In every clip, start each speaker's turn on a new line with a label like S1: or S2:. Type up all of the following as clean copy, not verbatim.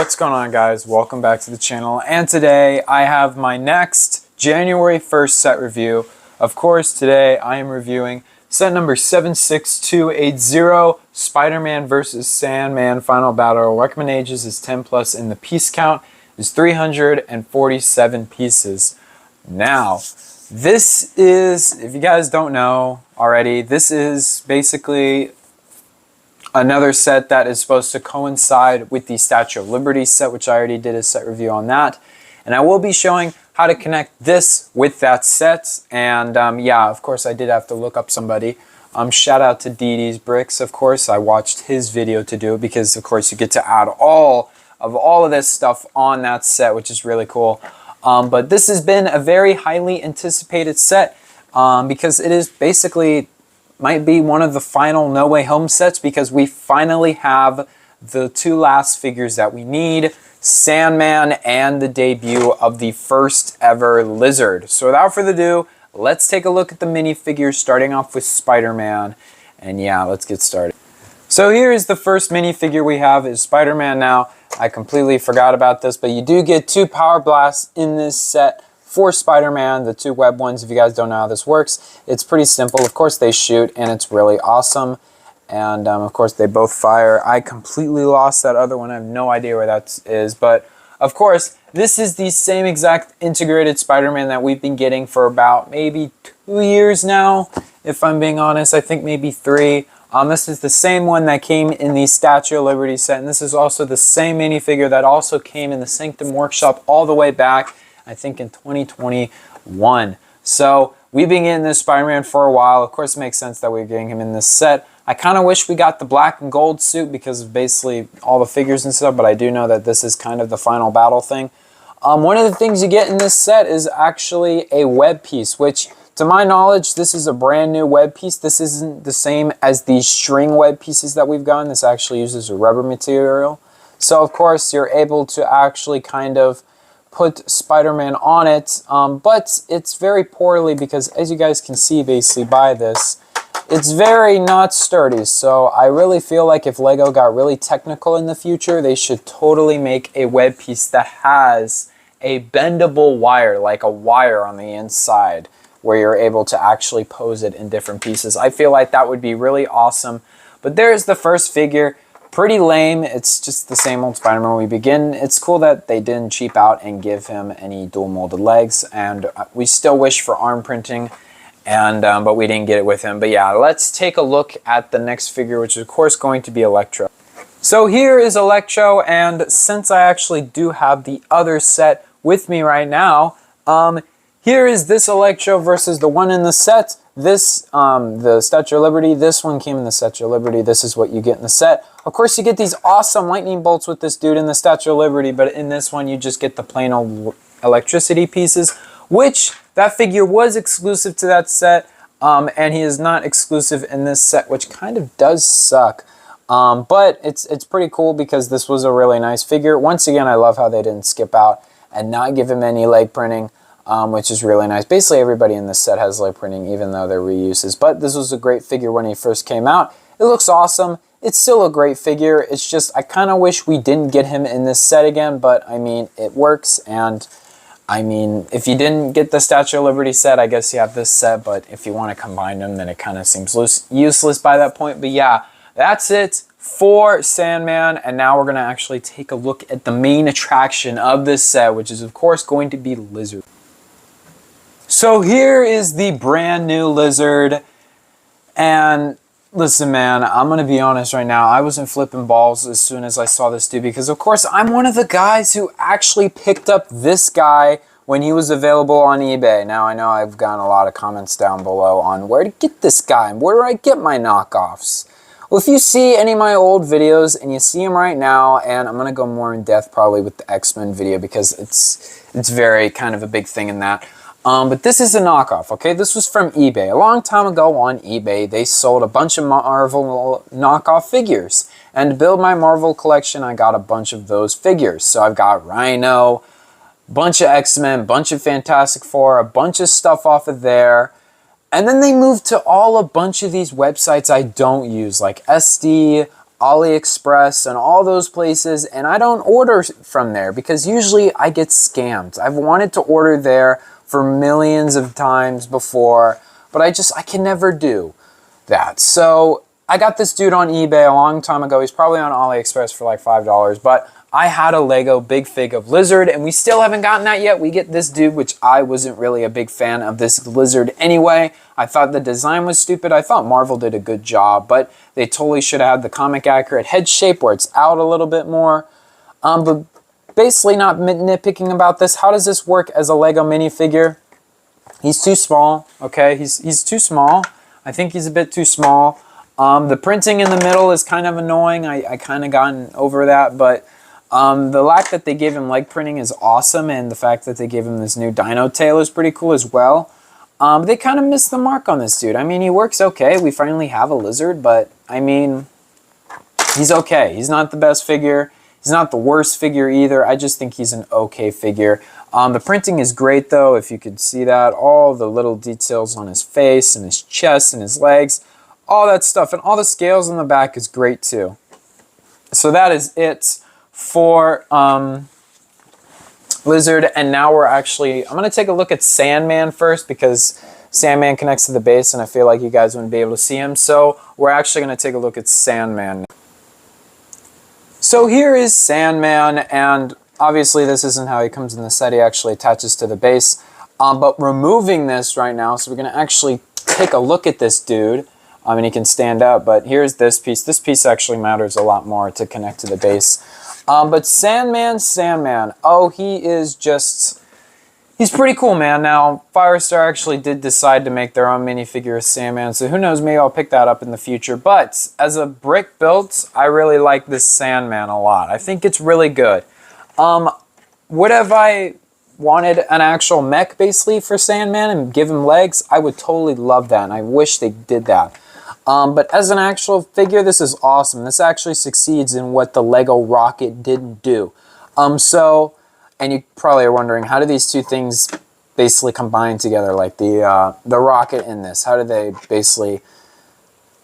S1: What's going on, guys? Welcome back to the channel, and today I have my next January 1st set review. Of course, today I am reviewing set number 76280, Spider-Man vs. Sandman Final Battle. Recommend ages is 10 plus and the piece count is 347 pieces. Now, this is, if you guys don't know already, this is basically another set that is supposed to coincide with the Statue of Liberty set, which I already did a set review on that. And I will be showing how to connect this with that set. And yeah, of course, I did have to look up somebody. Shout out to DDs Bricks, of course. I watched his video to do it because, of course, you get to add all of this stuff on that set, which is really cool. But this has been a very highly anticipated set because it is basically might be one of the final No Way Home sets because we finally have the two last figures that we need, Sandman and the debut of the first ever Lizard. So without further ado, let's take a look at the minifigures, starting off with Spider-Man. And yeah, let's get started. So here is the first minifigure we have, is Spider-Man. Now, I completely forgot about this, but you do get two Power Blasts in this set for Spider-Man, the two web ones. If you guys don't know how this works, it's pretty simple. Of course, they shoot, and it's really awesome. And of course, they both fire. I completely lost that other one. I have no idea where that is. But of course, this is the same exact integrated Spider-Man that we've been getting for about maybe 2 years now, if I'm being honest. I think maybe 3. This is the same one that came in the Statue of Liberty set. And this is also the same minifigure that also came in the Sanctum Workshop all the way back, I think, in 2021. So we've been getting this Spider-Man for a while. Of course, it makes sense that we're getting him in this set. I kind of wish we got the black and gold suit because of basically all the figures and stuff, but I do know that this is kind of the final battle thing. One of the things you get in this set is actually a web piece, which, to my knowledge, this is a brand new web piece. This isn't the same as the string web pieces that we've gotten. This actually uses a rubber material. So, of course, you're able to actually kind of put Spider-Man on it, but it's very poorly because, as you guys can see basically by this, it's very not sturdy. So I really feel like if LEGO got really technical in the future, they should totally make a web piece that has a bendable wire, like a wire on the inside, where you're able to actually pose it in different pieces. I feel like that would be really awesome. But there's the first figure. Pretty lame. It's just the same old Spider-Man we begin. It's cool that they didn't cheap out and give him any dual molded legs, and we still wish for arm printing, and but we didn't get it with him. But yeah, let's take a look at the next figure, which is of course going to be Electro. So here is Electro, and since I actually do have the other set with me right now, here is this Electro versus the one in the set. This, the Statue of Liberty, this one came in the Statue of Liberty. This is what you get in the set. Of course, you get these awesome lightning bolts with this dude in the Statue of Liberty, but in this one, you just get the plain old electricity pieces, which that figure was exclusive to that set, and he is not exclusive in this set, which kind of does suck. But it's pretty cool because this was a really nice figure. Once again, I love how they didn't skip out and not give him any leg printing. Which is really nice. Basically, everybody in this set has leg printing, even though they're reuses. But this was a great figure when he first came out. It looks awesome. It's still a great figure. It's just, I kind of wish we didn't get him in this set again. But, I mean, it works. And, I mean, if you didn't get the Statue of Liberty set, I guess you have this set. But if you want to combine them, then it kind of seems useless by that point. But, yeah, that's it for Sandman. And now we're going to actually take a look at the main attraction of this set, which is, of course, going to be Lizard. So here is the brand new Lizard, and listen, man, I'm going to be honest right now, I wasn't flipping balls as soon as I saw this dude because, of course, I'm one of the guys who actually picked up this guy when he was available on eBay. Now, I know I've gotten a lot of comments down below on where to get this guy and where do I get my knockoffs. Well, if you see any of my old videos and you see him right now, and I'm going to go more in depth probably with the X-Men video because it's very kind of a big thing in that. But this is a knockoff, okay? This was from eBay. A long time ago on eBay, they sold a bunch of Marvel knockoff figures. And to build my Marvel collection, I got a bunch of those figures. So I've got Rhino, bunch of X-Men, bunch of Fantastic Four, a bunch of stuff off of there. And then they moved to a bunch of these websites I don't use, like SD, AliExpress and all those places, and I don't order from there because usually I get scammed. I've wanted to order there for millions of times before, but I can never do that. So I got this dude on eBay a long time ago. He's probably on AliExpress for like $5, but I had a Lego Big Fig of Lizard, and we still haven't gotten that yet. We get this dude, which I wasn't really a big fan of this Lizard anyway. I thought the design was stupid. I thought Marvel did a good job, but they totally should have had the comic accurate head shape where it's out a little bit more. But basically not nitpicking about this. How does this work as a Lego minifigure? He's too small, okay? He's too small. I think he's a bit too small. The printing in the middle is kind of annoying. I kind of gotten over that, but the lack that they gave him leg printing is awesome, and the fact that they gave him this new dino tail is pretty cool as well. They kind of missed the mark on this dude. I mean, he works okay. We finally have a Lizard, but I mean, he's okay. He's not the best figure. He's not the worst figure either. I just think he's an okay figure. The printing is great though, if you could see that. All the little details on his face and his chest and his legs, all that stuff. And all the scales on the back is great too. So that is it for Lizard. And now I'm going to take a look at Sandman first because Sandman connects to the base and I feel like you guys wouldn't be able to see him. So we're actually going to take a look at Sandman. So here is Sandman, and obviously this isn't how he comes in the set. He actually attaches to the base. But removing this right now, so we're going to actually take a look at this dude. And he can stand up, but here's this piece. This piece actually matters a lot more to connect to the base. But Sandman, oh, he's pretty cool, man. Now, Firestar actually did decide to make their own minifigure of Sandman, so who knows, maybe I'll pick that up in the future. But as a brick built, I really like this Sandman a lot. I think it's really good. What have I wanted an actual mech, basically, for Sandman and give him legs? I would totally love that, and I wish they did that. But as an actual figure, this is awesome. This actually succeeds in what the Lego Rocket didn't do. And you probably are wondering, how do these two things basically combine together, like the Rocket in this? How do they basically...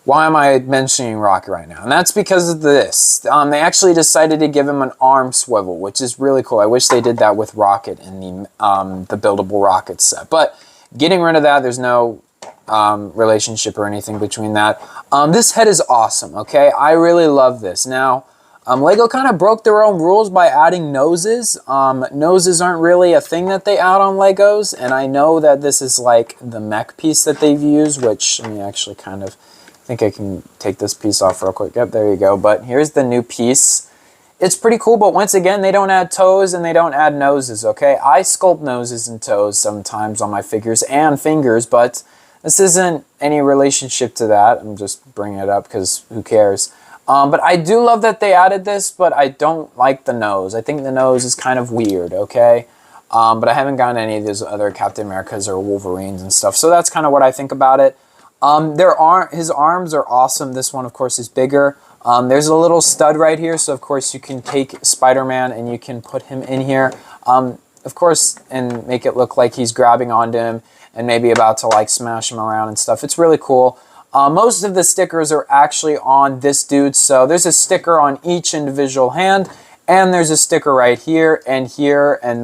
S1: Why am I mentioning Rocket right now? And that's because of this. They actually decided to give him an arm swivel, which is really cool. I wish they did that with Rocket in the buildable Rocket set. But getting rid of that, there's no relationship or anything between that. This head is awesome, okay? I really love this. Now, Lego kind of broke their own rules by adding noses. Noses aren't really a thing that they add on Legos, and I know that this is like the mech piece that they've used, which, let me actually kind of... I think I can take this piece off real quick. Yep, there you go. But here's the new piece. It's pretty cool, but once again, they don't add toes and they don't add noses, okay? I sculpt noses and toes sometimes on my figures and fingers, but this isn't any relationship to that. I'm just bringing it up because who cares? But I do love that they added this, but I don't like the nose. I think the nose is kind of weird, okay? But I haven't gotten any of those other Captain Americas or Wolverines and stuff, so that's kind of what I think about it. His arms are awesome. This one, of course, is bigger. There's a little stud right here, so of course you can take Spider-Man and you can put him in here, of course, and make it look like he's grabbing onto him and maybe about to like smash him around and stuff. It's really cool. Most of the stickers are actually on this dude, so there's a sticker on each individual hand, and there's a sticker right here, and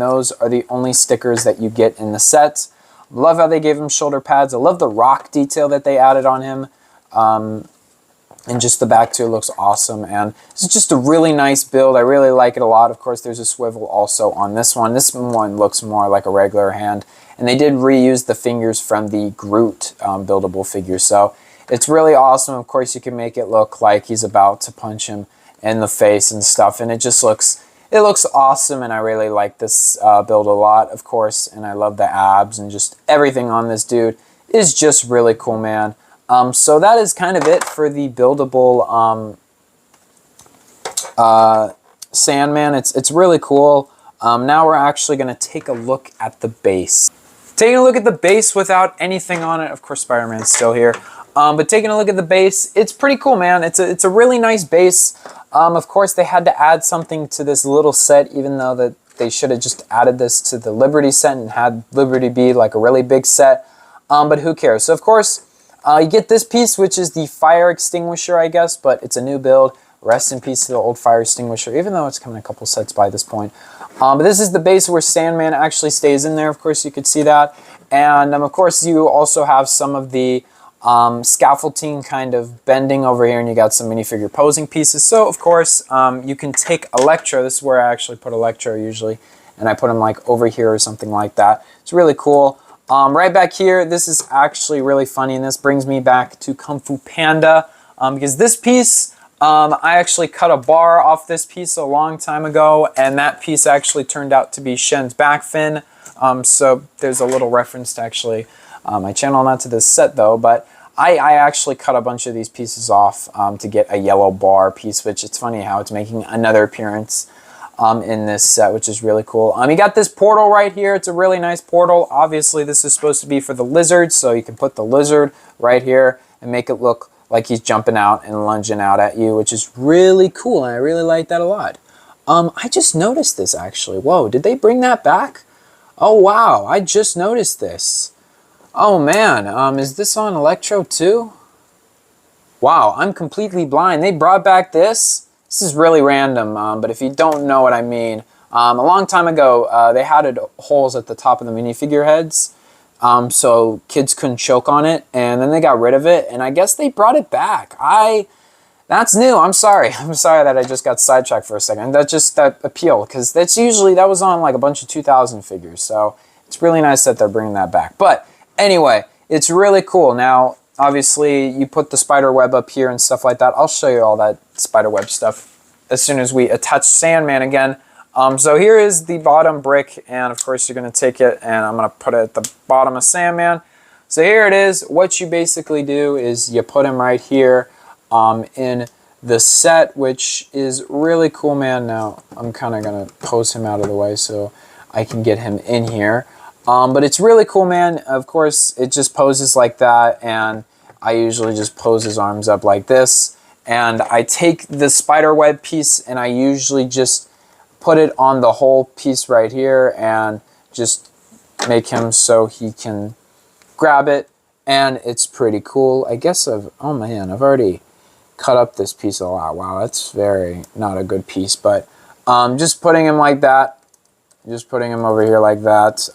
S1: those are the only stickers that you get in the set. Love how they gave him shoulder pads. I love the rock detail that they added on him. And just the back too looks awesome. And this is just a really nice build. I really like it a lot. Of course, there's a swivel also on this one. This one looks more like a regular hand. And they did reuse the fingers from the Groot buildable figure. So it's really awesome. Of course, you can make it look like he's about to punch him in the face and stuff. And it just looks... It looks awesome, and I really like this build a lot, of course, and I love the abs, and just everything on this dude is just really cool, man. So that is kind of it for the buildable Sandman. It's really cool. Now we're actually going to take a look at the base. Taking a look at the base without anything on it. Of course, Spider-Man's still here. But taking a look at the base, it's pretty cool, man. It's a really nice base. Of course, they had to add something to this little set, even though that they should have just added this to the Liberty set and had Liberty be like a really big set. But who cares? So, of course, you get this piece, which is the fire extinguisher, I guess, but it's a new build. Rest in peace to the old fire extinguisher, even though it's come in a couple sets by this point. But this is the base where Sandman actually stays in there. Of course, you could see that. And of course, you also have some of the scaffolding kind of bending over here, and you got some minifigure posing pieces. So, of course, you can take Electro. This is where I actually put Electro usually. And I put him like over here or something like that. It's really cool. Right back here, this is actually really funny. And this brings me back to Kung Fu Panda. Because this piece... I actually cut a bar off this piece a long time ago, and that piece actually turned out to be Shen's back fin. So there's a little reference to actually my channel, not to this set though, but I actually cut a bunch of these pieces off to get a yellow bar piece, which it's funny how it's making another appearance in this set, which is really cool. You got this portal right here. It's a really nice portal. Obviously, this is supposed to be for the lizard, so you can put the lizard right here and make it look like he's jumping out and lunging out at you, which is really cool, and I really like that a lot. I just noticed this, actually. Whoa, did they bring that back? Oh, wow, I just noticed this. Oh, man, is this on Electro, too? Wow, I'm completely blind. They brought back this? This is really random, but if you don't know what I mean, a long time ago, they had holes at the top of the minifigure heads, so kids couldn't choke on it, and then they got rid of it, and I guess they brought it back. That's new. I'm sorry. I'm sorry that I just got sidetracked for a second. That appeal, because that was on like a bunch of 2000 figures, so it's really nice that they're bringing that back. But anyway, it's really cool. Now, obviously, you put the spider web up here and stuff like that. I'll show you all that spider web stuff as soon as we attach Sandman again. So here is the bottom brick, and of course you're going to take it and I'm going to put it at the bottom of Sandman. So here it is. What you basically do is you put him right here in the set, which is really cool, man. Now I'm kind of going to pose him out of the way so I can get him in here. But it's really cool, man. Of course, it just poses like that, and I usually just pose his arms up like this. And I take the spider web piece and I usually just put it on the whole piece right here and just make him so he can grab it, and it's pretty cool. I guess oh man, I've already cut up this piece a lot. Wow, that's very not a good piece, but just putting him like that, just putting him over here like that.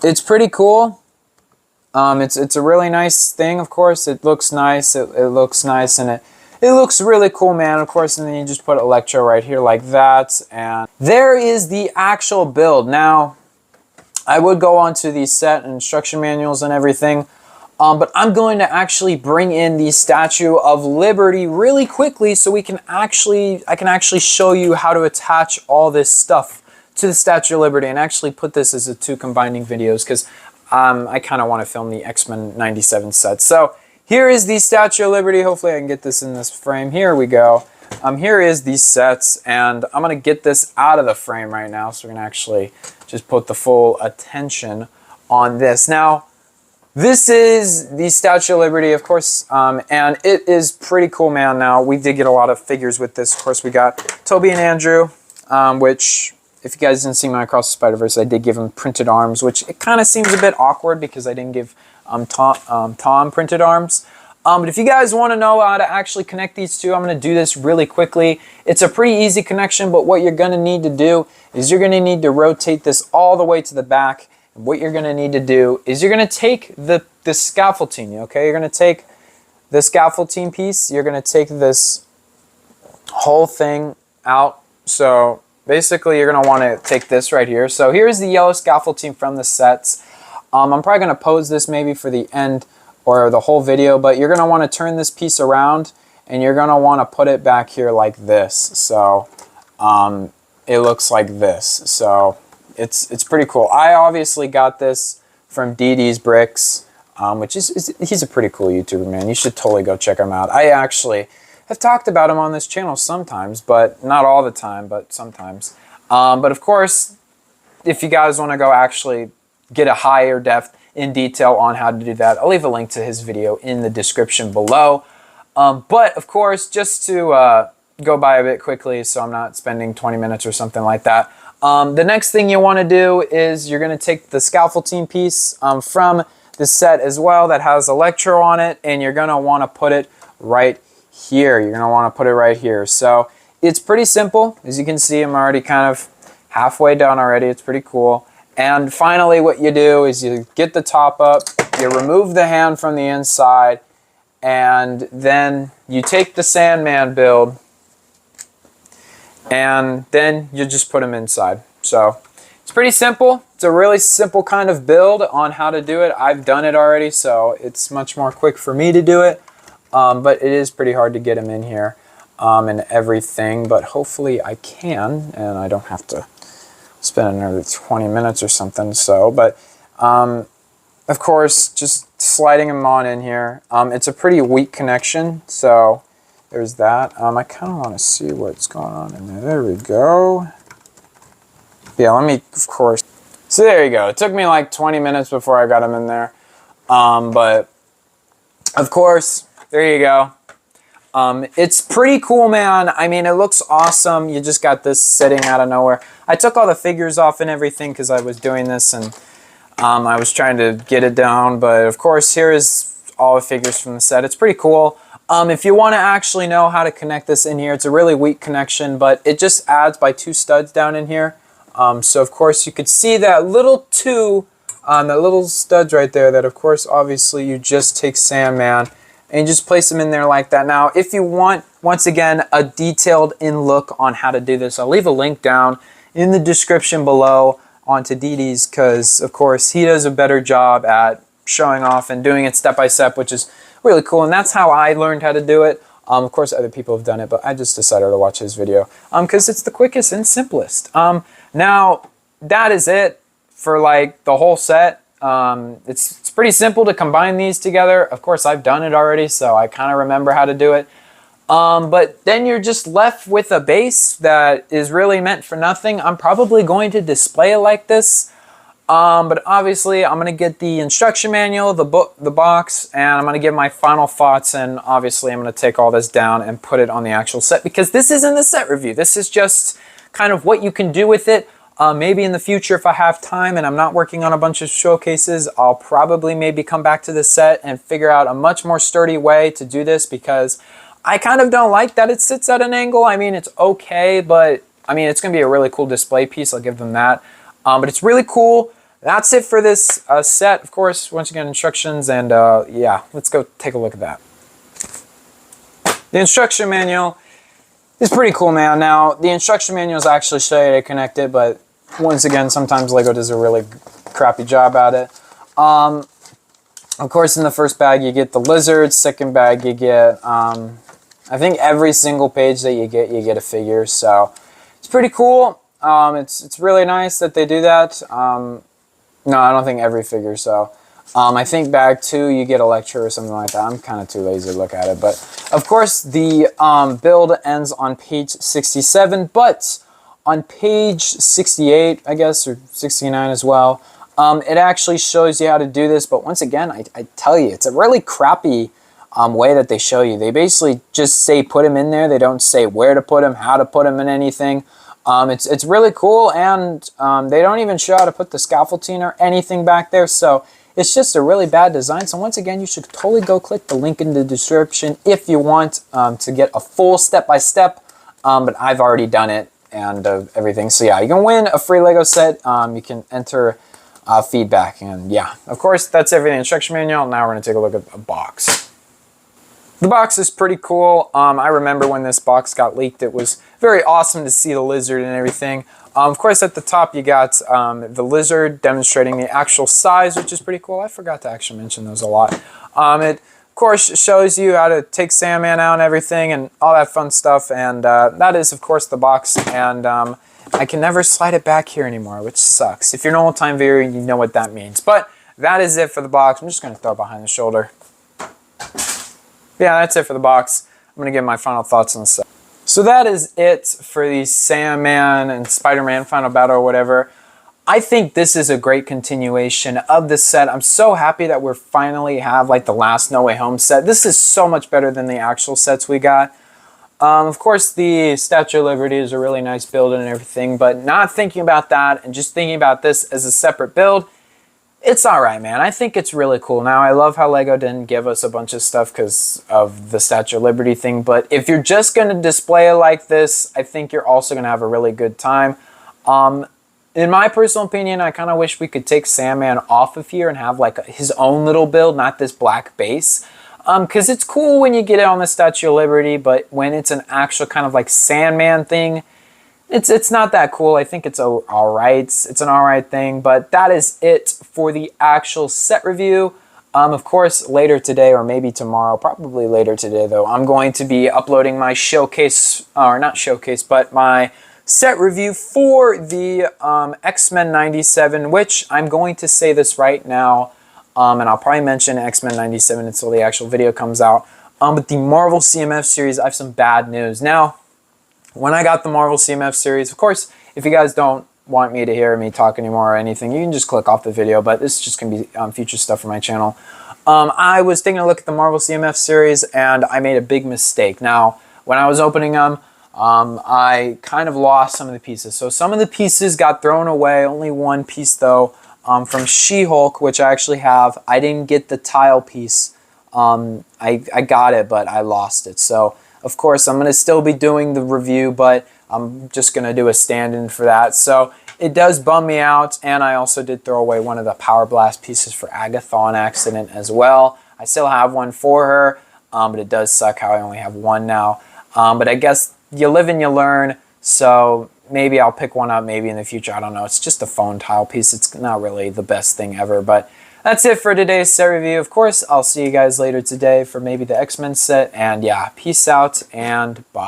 S1: It's pretty cool. It's a really nice thing, of course. It looks nice. It looks nice, and it looks really cool, man, of course, and then you just put Electro right here like that, and there is the actual build. Now, I would go on to the set and instruction manuals and everything, but I'm going to actually bring in the Statue of Liberty really quickly so I can actually show you how to attach all this stuff to the Statue of Liberty and actually put this as two combining videos, because I kind of want to film the X-Men 97 set. So here is the Statue of Liberty. Hopefully I can get this in this frame. Here we go. Here is the sets, and I'm going to get this out of the frame right now, so we're going to actually just put the full attention on this. Now, this is the Statue of Liberty, of course, and it is pretty cool, man. Now, we did get a lot of figures with this. Of course, we got Toby and Andrew, which, if you guys didn't see my Across the Spider-Verse, I did give them printed arms, which it kind of seems a bit awkward because I didn't give Tom printed arms. But if you guys want to know how to actually connect these two, I'm going to do this really quickly. It's a pretty easy connection, but what you're going to need to do is you're going to need to rotate this all the way to the back. And what you're going to need to do is you're going to take the scaffolding, okay? You're going to take the scaffolding piece. You're going to take this whole thing out. So basically, you're going to want to take this right here. So here's the yellow scaffolding from the sets. I'm probably going to pose this maybe for the end or the whole video, but you're going to want to turn this piece around and you're going to want to put it back here like this. So it looks like this. So it's pretty cool. I obviously got this from DDs Bricks, which he's a pretty cool YouTuber, man. You should totally go check him out. I actually have talked about him on this channel sometimes, but not all the time, but sometimes. But of course, if you guys want to go actually get a higher depth in detail on how to do that, I'll leave a link to his video in the description below. But of course, just to go by a bit quickly so I'm not spending 20 minutes or something like that, the next thing you want to do is you're going to take the scaffolding piece from the set as well that has Electro on it, and you're going to want to put it right here. You're going to want to put it right here. So it's pretty simple. As you can see, I'm already kind of halfway done already. It's pretty cool. And finally, what you do is you get the top up, you remove the hand from the inside, and then you take the Sandman build, and then you just put them inside. So it's pretty simple. It's a really simple kind of build on how to do it. I've done it already, so it's much more quick for me to do it. But it is pretty hard to get them in here and everything. But hopefully I can, and I don't have to spend another 20 minutes or something. So, but of course, just sliding them on in here. It's a pretty weak connection, so there's that. I kind of want to see what's going on in there. There we go. Yeah, let me, of course. So there you go. It took me like 20 minutes before I got them in there. But of course, there you go. It's pretty cool, man. I mean, it looks awesome. You just got this sitting out of nowhere. I took all the figures off and everything because I was doing this, and I was trying to get it down. But of course, here is all the figures from the set. It's pretty cool. If you want to actually know how to connect this in here, it's a really weak connection, but it just adds by 2 studs down in here. So of course you could see that little that little studs right there, that of course obviously you just take Sandman and you just place them in there like that. Now if you want, once again, a detailed in look on how to do this, I'll leave a link down in the description below onto DDs, because of course he does a better job at showing off and doing it step by step, which is really cool, and that's how I learned how to do it. Of course other people have done it, but I just decided to watch his video because it's the quickest and simplest. Now, that is it for like the whole set. It's pretty simple to combine these together. Of course, I've done it already, so I kind of remember how to do it. But then you're just left with a base that is really meant for nothing. I'm probably going to display it like this. But obviously, I'm going to get the instruction manual, the book, the box, and I'm going to give my final thoughts. And obviously, I'm going to take all this down and put it on the actual set, because this isn't the set review. This is just kind of what you can do with it. Maybe in the future, if I have time and I'm not working on a bunch of showcases, I'll probably maybe come back to the set and figure out a much more sturdy way to do this, because I kind of don't like that it sits at an angle. I mean, it's okay, but I mean, it's going to be a really cool display piece. I'll give them that. But it's really cool. That's it for this set. Of course, once again, instructions, and yeah, let's go take a look at that. The instruction manual is pretty cool, man. Now, the instruction manuals actually show you how to connect it, but once again, sometimes LEGO does a really crappy job at it. Of course, in the first bag, you get the lizard. Second bag, you get, I think every single page that you get a figure. So it's pretty cool. It's really nice that they do that. No, I don't think every figure, so. I think bag 2, you get Electro or something like that. I'm kind of too lazy to look at it. But, of course, the build ends on page 67. But on page 68, I guess, or 69 as well, it actually shows you how to do this. But once again, I tell you, it's a really crappy way that they show you. They basically just say put them in there. They don't say where to put them, how to put them, and anything. It's really cool, and they don't even show how to put the scaffolding or anything back there. So it's just a really bad design. So once again, you should totally go click the link in the description if you want to get a full step-by-step. But I've already done it and everything. So yeah, you can win a free LEGO set. You can enter feedback. And yeah, of course, that's everything. Instruction manual. Now we're going to take a look at a box. The box is pretty cool. I remember when this box got leaked, it was very awesome to see the lizard and everything. Of course, at the top, you got the lizard demonstrating the actual size, which is pretty cool. I forgot to actually mention those a lot. It, of course, shows you how to take Sandman out and everything and all that fun stuff. And that is, of course, the box. And I can never slide it back here anymore, which sucks. If you're an old-time viewer, you know what that means. But that is it for the box. I'm just going to throw it behind the shoulder. Yeah, that's it for the box. I'm going to give my final thoughts on the set. So that is it for the Sandman and SpiderMan Final Battle or whatever. I think this is a great continuation of the set. I'm so happy that we're finally have like the last No Way Home set. This is so much better than the actual sets we got. Of course, the Statue of Liberty is a really nice build and everything, but not thinking about that and just thinking about this as a separate build, It's all right, man. I think it's really cool. Now, I love how LEGO didn't give us a bunch of stuff because of the Statue of Liberty thing, but if you're just going to display it like this, I think you're also going to have a really good time. In my personal opinion, I kind of wish we could take Sandman off of here and have like his own little build, not this black base. Because it's cool when you get it on the Statue of Liberty, but when it's an actual kind of like Sandman thing, it's not that cool. I think it's all right. It's an all right thing, but that is it for the actual set review. Of course, later today or maybe tomorrow, probably later today though, I'm going to be uploading my showcase, or not showcase, but my set review for the X-Men 97, which I'm going to say this right now, and I'll probably mention X-Men 97 until the actual video comes out. But the Marvel CMF series, I have some bad news. Now, when I got the Marvel CMF series, of course, if you guys don't want me to hear me talk anymore or anything, you can just click off the video, but this is just going to be future stuff for my channel. I was taking a look at the Marvel CMF series, and I made a big mistake. Now, when I was opening them, I kind of lost some of the pieces. So some of the pieces got thrown away, only one piece though, from She-Hulk, which I actually have. I didn't get the tile piece. I got it, but I lost it. So, of course, I'm going to still be doing the review, but I'm just going to do a stand-in for that. So it does bum me out, and I also did throw away one of the Power Blast pieces for Agatha on accident as well. I still have one for her, but it does suck how I only have one now. But I guess you live and you learn, so maybe I'll pick one up maybe in the future. I don't know. It's just a phone tile piece. It's not really the best thing ever, but that's it for today's set review. Of course, I'll see you guys later today for maybe the X-Men set. And yeah, peace out and bye.